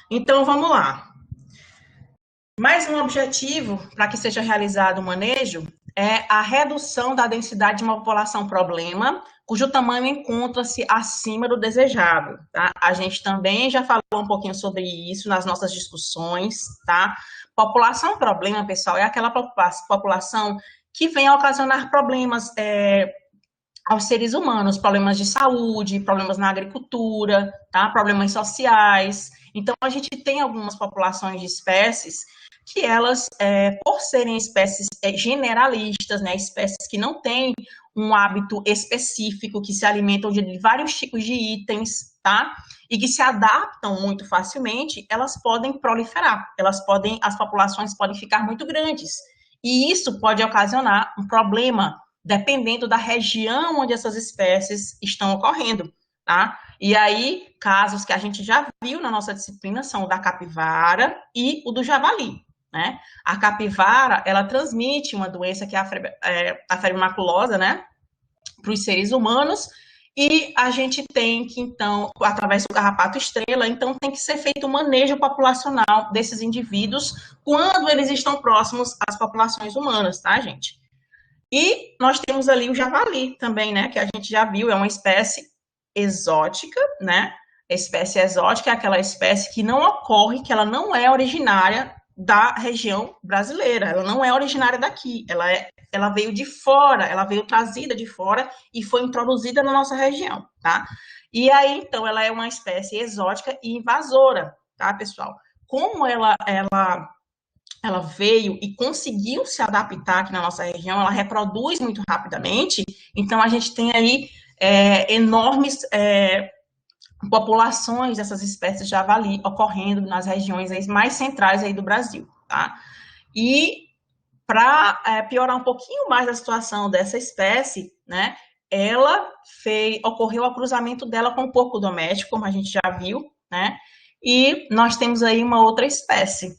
Então, vamos lá. Mais um objetivo para que seja realizado o manejo é a redução da densidade de uma população problema, cujo tamanho encontra-se acima do desejado, tá? A gente também já falou um pouquinho sobre isso nas nossas discussões, tá? População problema, pessoal, é aquela população que vem a ocasionar problemas aos seres humanos, problemas de saúde, problemas na agricultura, tá? Problemas sociais. Então, a gente tem algumas populações de espécies que elas, por serem espécies generalistas, né, espécies que não têm um hábito específico, que se alimentam de vários tipos de itens, tá? E que se adaptam muito facilmente, elas podem proliferar, as populações podem ficar muito grandes. E isso pode ocasionar um problema dependendo da região onde essas espécies estão ocorrendo, tá? E aí, casos que a gente já viu na nossa disciplina são o da capivara e o do javali, né? A capivara, ela transmite uma doença que é a febre maculosa, né? Para os seres humanos, e a gente tem que, então, através do carrapato estrela, então tem que ser feito um manejo populacional desses indivíduos quando eles estão próximos às populações humanas, tá, gente? E nós temos ali o javali também, né, que a gente já viu, é uma espécie exótica, né? A espécie exótica é aquela espécie que não ocorre, que ela não é originária da região brasileira, ela não é originária daqui, ela veio de fora, ela veio trazida de fora e foi introduzida na nossa região, tá? E aí, então, ela é uma espécie exótica e invasora, tá, pessoal? Como ela veio e conseguiu se adaptar aqui na nossa região, ela reproduz muito rapidamente, então a gente tem aí enormes populações dessas espécies de javali ocorrendo nas regiões aí mais centrais aí do Brasil, tá? E para piorar um pouquinho mais a situação dessa espécie, né, ocorreu o cruzamento dela com o porco doméstico, como a gente já viu, né, e nós temos aí uma outra espécie,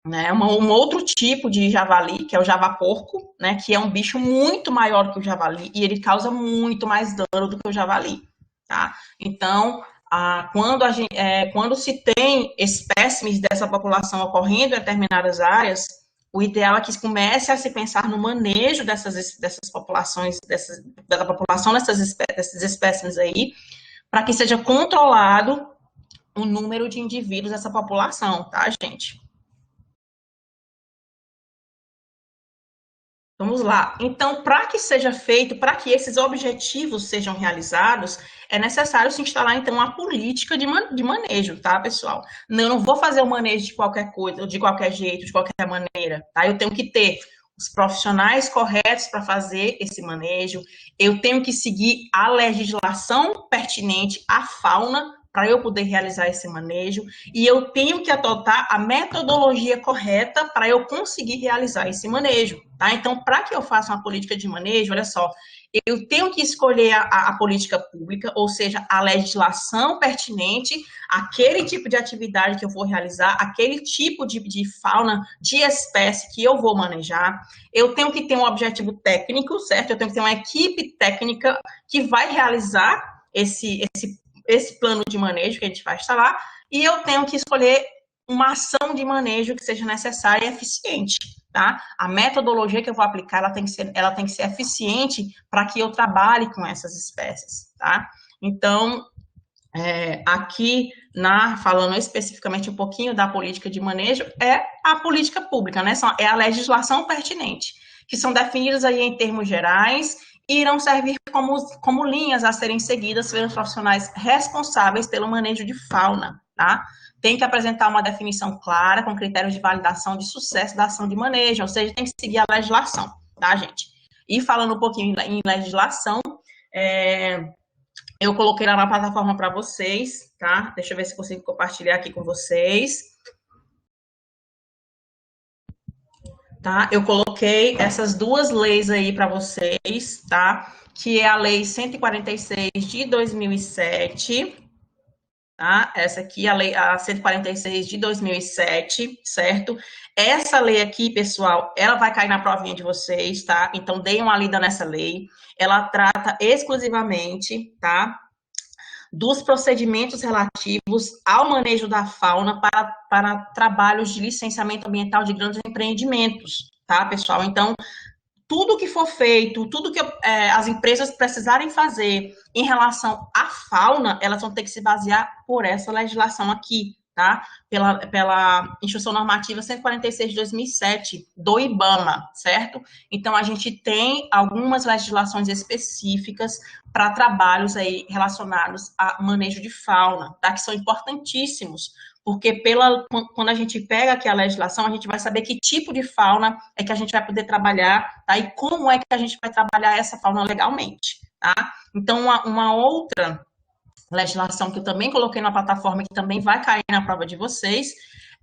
né, um outro tipo de javali, que é o javaporco, né, que é um bicho muito maior que o javali, e ele causa muito mais dano do que o javali, tá? Então, quando se tem espécimes dessa população ocorrendo em determinadas áreas, o ideal é que comece a se pensar no manejo dessas populações, da população dessas espécimes aí, para que seja controlado o número de indivíduos dessa população, tá, gente? Vamos lá. Então, para que seja feito, para que esses objetivos sejam realizados, é necessário se instalar, então, uma política de manejo, tá, pessoal? Eu não vou fazer o manejo de qualquer coisa, de qualquer jeito, de qualquer maneira, tá? Eu tenho que ter os profissionais corretos para fazer esse manejo, eu tenho que seguir a legislação pertinente à fauna para eu poder realizar esse manejo, e eu tenho que adotar a metodologia correta para eu conseguir realizar esse manejo, tá? Então, para que eu faça uma política de manejo, olha só, eu tenho que escolher a política pública, ou seja, a legislação pertinente, aquele tipo de atividade que eu vou realizar, aquele tipo de fauna, de espécie que eu vou manejar. Eu tenho que ter um objetivo técnico, certo? Eu tenho que ter uma equipe técnica que vai realizar esse plano de manejo que a gente vai instalar, e eu tenho que escolher uma ação de manejo que seja necessária e eficiente, tá? A metodologia que eu vou aplicar, ela tem que ser eficiente para que eu trabalhe com essas espécies, tá? Então, aqui, falando especificamente um pouquinho da política de manejo, é a política pública, né? É a legislação pertinente, que são definidas aí em termos gerais e irão servir como linhas a serem seguidas pelos profissionais responsáveis pelo manejo de fauna, tá? Tem que apresentar uma definição clara, com critérios de validação de sucesso da ação de manejo, ou seja, tem que seguir a legislação, tá, gente? E falando um pouquinho em legislação, eu coloquei lá na plataforma para vocês, tá? Deixa eu ver se consigo compartilhar aqui com vocês. Tá? Eu coloquei essas duas leis aí para vocês, tá? Que é a Lei 146 de 2007, tá? Essa aqui, a 146 de 2007, certo? Essa lei aqui, pessoal, ela vai cair na provinha de vocês, tá? Então, deem uma lida nessa lei. Ela trata exclusivamente, tá? dos procedimentos relativos ao manejo da fauna para trabalhos de licenciamento ambiental de grandes empreendimentos, tá, pessoal? Então, tudo que for feito, tudo que as empresas precisarem fazer em relação à fauna, elas vão ter que se basear por essa legislação aqui, tá? Pela Instrução Normativa 146 de 2007, do IBAMA, certo? Então, a gente tem algumas legislações específicas para trabalhos aí relacionados a manejo de fauna, tá? Que são importantíssimos, porque quando a gente pega aqui a legislação, a gente vai saber que tipo de fauna é que a gente vai poder trabalhar, tá? E como é que a gente vai trabalhar essa fauna legalmente, tá? Então, uma outra legislação que eu também coloquei na plataforma, que também vai cair na prova de vocês,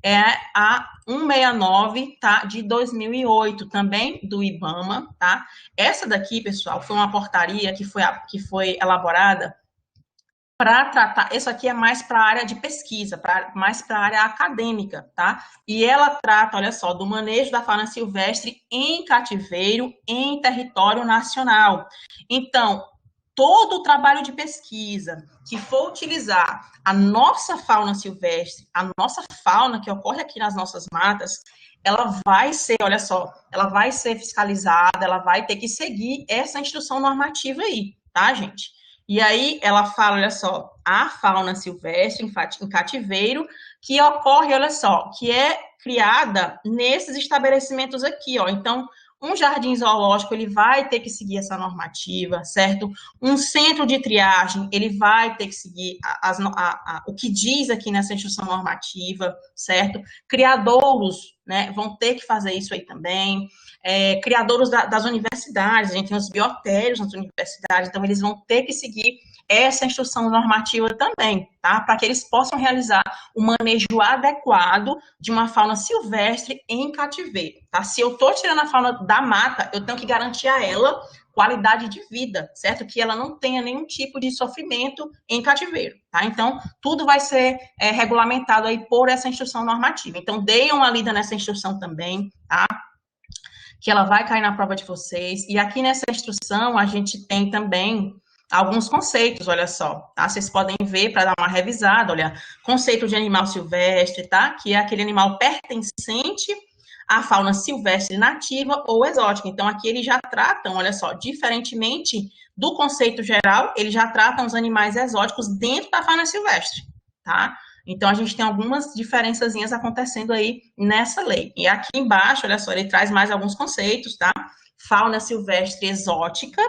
é a 169, tá, de 2008, também do IBAMA, tá? Essa daqui, pessoal, foi uma portaria que foi elaborada para tratar, isso aqui é mais para a área de pesquisa, mais para a área acadêmica, tá? E ela trata, olha só, do manejo da fauna silvestre em cativeiro em território nacional. Então, todo o trabalho de pesquisa que for utilizar a nossa fauna silvestre, a nossa fauna que ocorre aqui nas nossas matas, ela vai ser, olha só, ela vai ser fiscalizada, ela vai ter que seguir essa instrução normativa aí, tá, gente? E aí ela fala, olha só, a fauna silvestre em cativeiro que ocorre, olha só, que é criada nesses estabelecimentos aqui, ó. Então, um jardim zoológico, ele vai ter que seguir essa normativa, certo? Um centro de triagem, ele vai ter que seguir o que diz aqui nessa instrução normativa, certo? Criadouros, né, vão ter que fazer isso aí também. Criadouros das universidades, a gente tem os biotérios nas universidades, então eles vão ter que seguir essa instrução normativa também, tá? Para que eles possam realizar o manejo adequado de uma fauna silvestre em cativeiro, tá? Se eu estou tirando a fauna da mata, eu tenho que garantir a ela qualidade de vida, certo? Que ela não tenha nenhum tipo de sofrimento em cativeiro, tá? Então, tudo vai ser regulamentado aí por essa instrução normativa. Então, deem uma lida nessa instrução também, tá? Que ela vai cair na prova de vocês. E aqui nessa instrução, a gente tem também alguns conceitos, olha só, tá? Vocês podem ver para dar uma revisada, olha, conceito de animal silvestre, tá? Que é aquele animal pertencente à fauna silvestre nativa ou exótica. Então, aqui eles já tratam, olha só, diferentemente do conceito geral, eles já tratam os animais exóticos dentro da fauna silvestre, tá? Então, a gente tem algumas diferençazinhas acontecendo aí nessa lei. E aqui embaixo, olha só, ele traz mais alguns conceitos, tá? Fauna silvestre exótica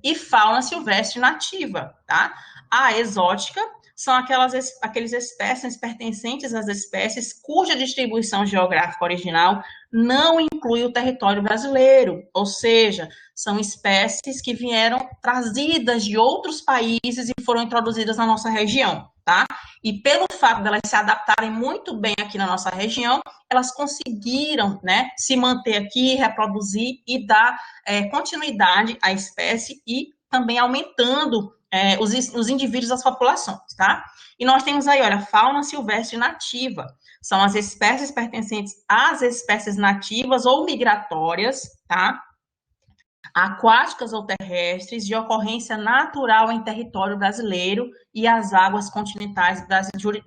e fauna silvestre nativa, tá? A exótica são aqueles espécies pertencentes às espécies cuja distribuição geográfica original não inclui o território brasileiro, ou seja, são espécies que vieram trazidas de outros países e foram introduzidas na nossa região, tá? E pelo fato delas se adaptarem muito bem aqui na nossa região, elas conseguiram, né, se manter aqui, reproduzir e dar continuidade à espécie e também aumentando os indivíduos das populações, tá? E nós temos aí, olha, fauna silvestre nativa, são as espécies pertencentes às espécies nativas ou migratórias, tá? Aquáticas ou terrestres, de ocorrência natural em território brasileiro e as águas continentais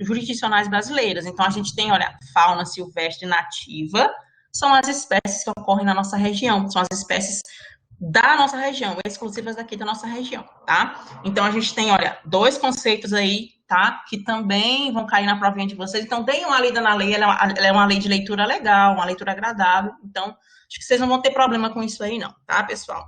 jurisdicionais brasileiras. Então, a gente tem, olha, fauna silvestre nativa, são as espécies que ocorrem na nossa região, são as espécies da nossa região, exclusivas daqui da nossa região, tá? Então, a gente tem, olha, dois conceitos aí, tá? Que também vão cair na provinha de vocês. Então, deem uma lida na lei, ela é uma lei de leitura legal, uma leitura agradável. Então, acho que vocês não vão ter problema com isso aí, não, tá, pessoal?